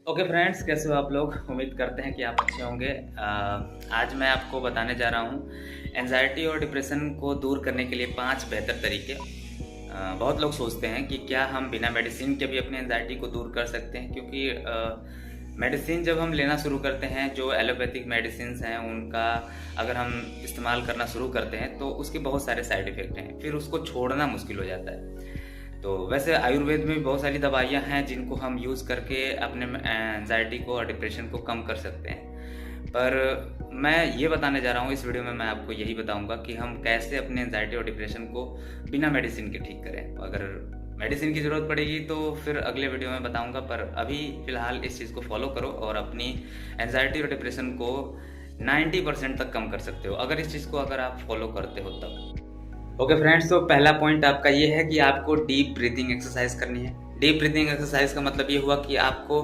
Okay friends, कैसे हो आप लोग। उम्मीद करते हैं कि आप अच्छे होंगे। आज मैं आपको बताने जा रहा हूँ एंजाइटी और डिप्रेशन को दूर करने के लिए 5 बेहतर तरीके। बहुत लोग सोचते हैं कि क्या हम बिना मेडिसिन के भी अपने एंजाइटी को दूर कर सकते हैं, क्योंकि मेडिसिन जब हम लेना शुरू करते हैं, जो एलोपैथिक मेडिसिन हैं उनका अगर हम इस्तेमाल करना शुरू करते हैं तो उसके बहुत सारे साइड इफ़ेक्ट हैं, फिर उसको छोड़ना मुश्किल हो जाता है। तो वैसे आयुर्वेद में भी बहुत सारी दवाइयाँ हैं जिनको हम यूज़ करके अपने एंजाइटी को और डिप्रेशन को कम कर सकते हैं। पर मैं ये बताने जा रहा हूँ इस वीडियो में, मैं आपको यही बताऊंगा कि हम कैसे अपने एंजाइटी और डिप्रेशन को बिना मेडिसिन के ठीक करें। अगर मेडिसिन की ज़रूरत पड़ेगी तो फिर अगले वीडियो में बताऊंगा, पर अभी फ़िलहाल इस चीज़ को फॉलो करो और अपनी एंजाइटी और डिप्रेशन को 90% तक कम कर सकते हो, अगर इस चीज़ को अगर आप फॉलो करते हो तब। ओके फ्रेंड्स, तो पहला पॉइंट आपका ये है कि आपको डीप ब्रीथिंग एक्सरसाइज करनी है। डीप ब्रीथिंग एक्सरसाइज का मतलब ये हुआ कि आपको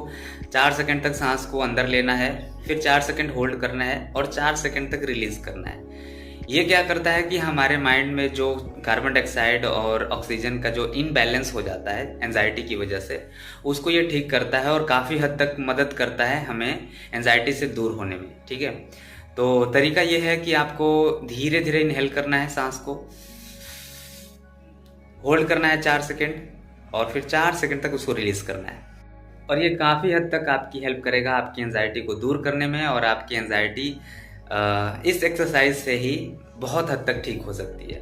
4 सेकंड तक सांस को अंदर लेना है, फिर 4 सेकंड होल्ड करना है और 4 सेकंड तक रिलीज करना है। ये क्या करता है कि हमारे माइंड में जो कार्बन डाइऑक्साइड और ऑक्सीजन का जो इनबैलेंस हो जाता है एंजाइटी की वजह से, उसको ये ठीक करता है और काफ़ी हद तक मदद करता है हमें एंजाइटी से दूर होने में। ठीक है, तो तरीका ये है कि आपको धीरे धीरे इनहेल करना है, सांस को होल्ड करना है 4 सेकेंड और फिर 4 सेकेंड तक उसको रिलीज करना है। और ये काफ़ी हद तक आपकी हेल्प करेगा आपकी एंजाइटी को दूर करने में, और आपकी एंजाइटी इस एक्सरसाइज से ही बहुत हद तक ठीक हो सकती है।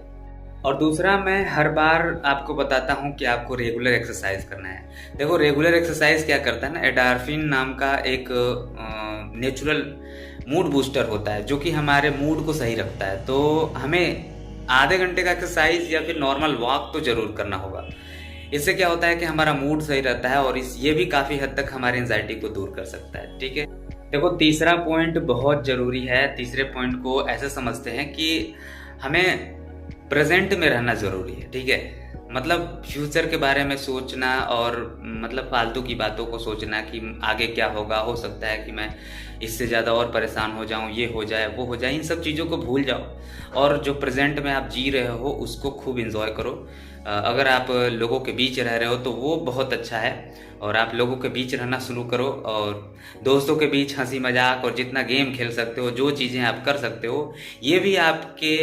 और दूसरा, मैं हर बार आपको बताता हूँ कि आपको रेगुलर एक्सरसाइज करना है। देखो, रेगुलर एक्सरसाइज क्या करता है ना, एंडोर्फिन नाम का एक नेचुरल मूड बूस्टर होता है जो कि हमारे मूड को सही रखता है। तो हमें आधे घंटे का एक्सरसाइज या फिर नॉर्मल वॉक तो जरूर करना होगा। इससे क्या होता है कि हमारा मूड सही रहता है और ये भी काफ़ी हद तक हमारी एंजाइटी को दूर कर सकता है। ठीक है, देखो तीसरा पॉइंट बहुत ज़रूरी है। तीसरे पॉइंट को ऐसे समझते हैं कि हमें प्रेजेंट में रहना ज़रूरी है। ठीक है, मतलब फ्यूचर के बारे में सोचना और मतलब फालतू की बातों को सोचना कि आगे क्या होगा, हो सकता है कि मैं इससे ज़्यादा और परेशान हो जाऊं, ये हो जाए वो हो जाए, इन सब चीज़ों को भूल जाओ और जो प्रेजेंट में आप जी रहे हो उसको खूब इंजॉय करो। अगर आप लोगों के बीच रह रहे हो तो वो बहुत अच्छा है, और आप लोगों के बीच रहना शुरू करो और दोस्तों के बीच हंसी मजाक और जितना गेम खेल सकते हो, जो चीज़ें आप कर सकते हो, ये भी आपके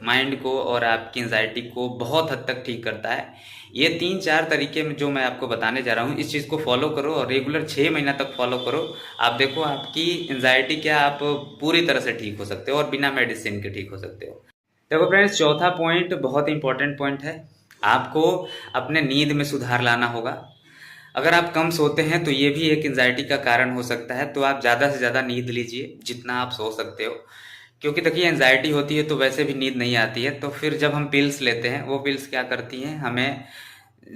माइंड को और आपकी एंजाइटी को बहुत हद तक ठीक करता है। ये 3-4 तरीके में जो मैं आपको बताने जा रहा हूँ, इस चीज़ को फॉलो करो और रेगुलर 6 महीना तक फॉलो करो। आप देखो आपकी एंजाइटी क्या आप पूरी तरह से ठीक हो सकते हो और बिना मेडिसिन के ठीक हो सकते हो। देखो फ्रेंड्स, चौथा पॉइंट बहुत इंपॉर्टेंट पॉइंट है। आपको अपने नींद में सुधार लाना होगा। अगर आप कम सोते हैं तो ये भी एक एंजाइटी का कारण हो सकता है, तो आप ज़्यादा से ज़्यादा नींद लीजिए जितना आप सो सकते हो। क्योंकि देखिए, एंजाइटी होती है तो वैसे भी नींद नहीं आती है, तो फिर जब हम पिल्स लेते हैं, वो पिल्स क्या करती हैं, हमें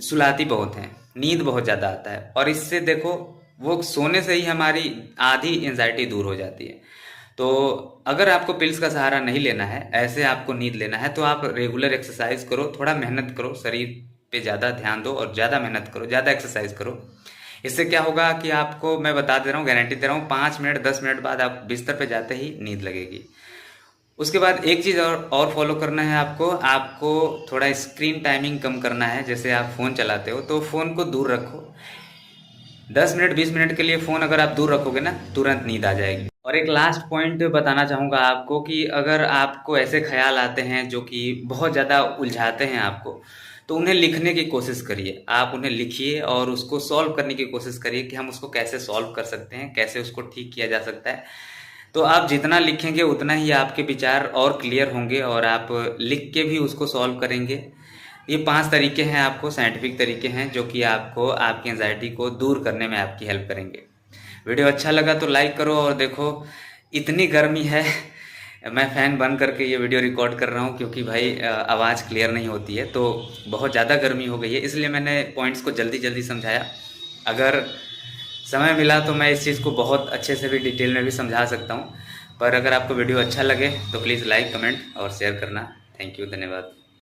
सुलाती बहुत हैं, नींद बहुत ज़्यादा आता है, और इससे देखो वो सोने से ही हमारी आधी एंजाइटी दूर हो जाती है। तो अगर आपको पिल्स का सहारा नहीं लेना है, ऐसे आपको नींद लेना है, तो आप रेगुलर एक्सरसाइज करो, थोड़ा मेहनत करो, शरीर पे ज़्यादा ध्यान दो और ज़्यादा मेहनत करो, ज़्यादा एक्सरसाइज करो। इससे क्या होगा कि आपको मैं बता दे रहा हूँ, गारंटी दे रहा हूँ, 5 मिनट 10 मिनट बाद आप बिस्तर पे जाते ही नींद लगेगी। उसके बाद एक चीज़ और फॉलो करना है आपको। आपको थोड़ा स्क्रीन टाइमिंग कम करना है। जैसे आप फ़ोन चलाते हो तो फ़ोन को दूर रखो। 10 मिनट 20 मिनट के लिए फ़ोन अगर आप दूर रखोगे ना, तुरंत नींद आ जाएगी। और एक लास्ट पॉइंट बताना चाहूँगा आपको कि अगर आपको ऐसे ख्याल आते हैं जो कि बहुत ज़्यादा उलझाते हैं आपको, तो उन्हें लिखने की कोशिश करिए। आप उन्हें लिखिए और उसको सॉल्व करने की कोशिश करिए कि हम उसको कैसे सॉल्व कर सकते हैं, कैसे उसको ठीक किया जा सकता है। तो आप जितना लिखेंगे उतना ही आपके विचार और क्लियर होंगे और आप लिख के भी उसको सॉल्व करेंगे। ये 5 तरीके हैं, आपको साइंटिफिक तरीके हैं जो कि आपको आपकी एंजाइटी को दूर करने में आपकी हेल्प करेंगे। वीडियो अच्छा लगा तो लाइक करो। और देखो, इतनी गर्मी है, मैं फ़ैन बंद करके ये वीडियो रिकॉर्ड कर रहा हूँ क्योंकि भाई आवाज़ क्लियर नहीं होती है, तो बहुत ज़्यादा गर्मी हो गई है, इसलिए मैंने पॉइंट्स को जल्दी जल्दी समझाया। अगर समय मिला तो मैं इस चीज़ को बहुत अच्छे से भी डिटेल में भी समझा सकता हूँ, पर अगर आपको वीडियो अच्छा लगे तो प्लीज़ लाइक कमेंट और शेयर करना। थैंक यू, धन्यवाद।